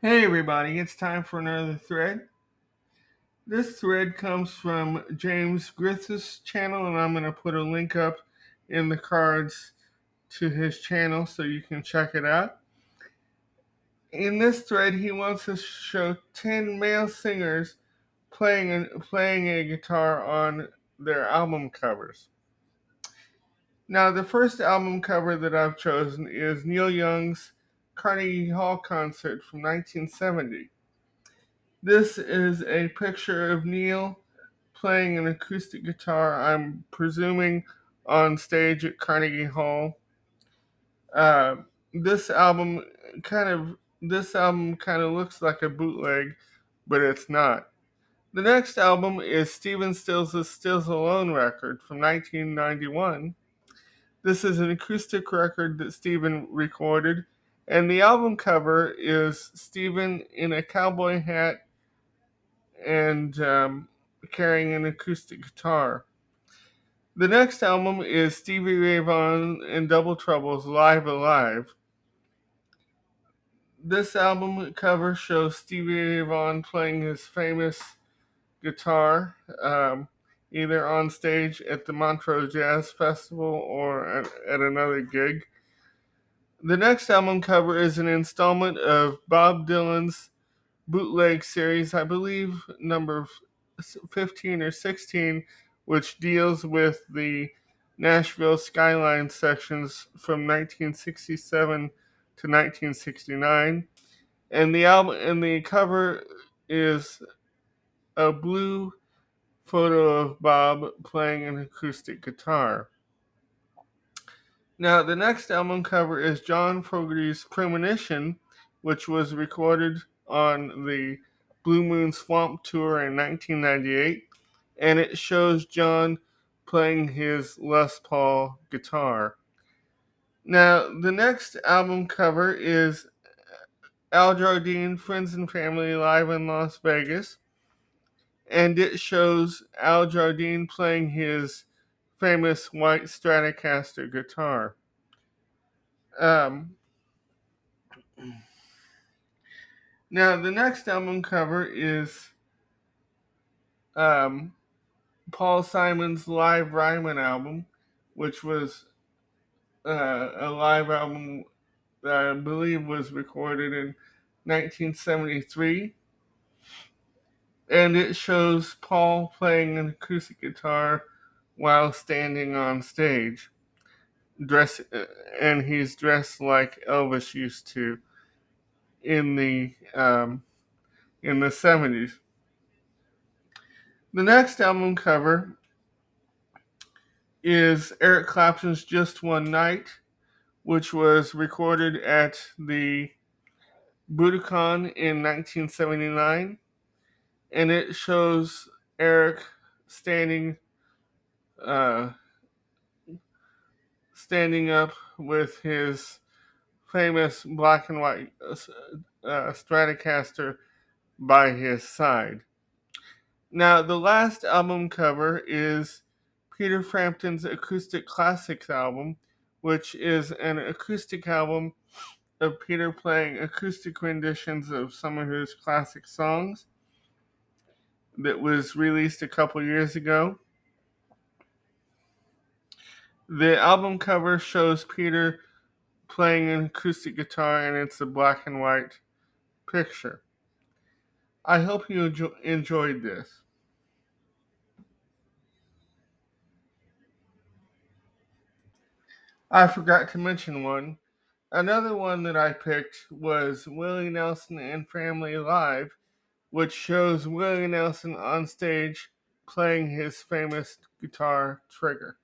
Hey everybody, it's time for another thread. This thread comes from James Griffith's channel, and I'm going to put a link up in the cards to his channel so you can check it out. In this thread, he wants to show 10 male singers playing a guitar on their album covers. Now, the first album cover that I've chosen is Neil Young's Carnegie Hall concert from 1970. This is a picture of Neil playing an acoustic guitar, I'm presuming on stage at Carnegie Hall. Uh, this album kind of looks like a bootleg, but it's not. The next album is Stephen Stills' Stills Alone record from 1991. This is an acoustic record that Stephen recorded, and the album cover is Stephen in a cowboy hat and carrying an acoustic guitar. The next album is Stevie Ray Vaughan and Double Trouble's Live Alive. This album cover shows Stevie Ray Vaughan playing his famous guitar, either on stage at the Montreux Jazz Festival or at another gig. The next album cover is an installment of Bob Dylan's bootleg series, I believe number 15 or 16, which deals with the Nashville Skyline sections from 1967 to 1969. And the cover is a blue photo of Bob playing an acoustic guitar. Now, the next album cover is John Fogerty's Premonition, which was recorded on the Blue Moon Swamp Tour in 1998, and it shows John playing his Les Paul guitar. Now, the next album cover is Al Jardine, Friends and Family Live in Las Vegas, and it shows Al Jardine playing his famous white Stratocaster guitar. Um, Now, the next album cover is um, Paul Simon's live Ryman album, which was a live album that I believe was recorded in 1973. And it shows Paul playing an acoustic guitar while standing on stage. And he's dressed like Elvis used to in the um, in the 70s. The next album cover is Eric Clapton's Just One Night, which was recorded at the Budokan in 1979. And it shows Eric standing uh, standing up with his famous black and white Stratocaster by his side. Now, the last album cover is Peter Frampton's Acoustic Classics album, which is an acoustic album of Peter playing acoustic renditions of some of his classic songs that was released a couple years ago. The album cover shows Peter playing an acoustic guitar, and it's a black and white picture. I hope you enjoyed this. I forgot to mention one. Another one that I picked was Willie Nelson and Family Live, which shows Willie Nelson on stage playing his famous guitar Trigger.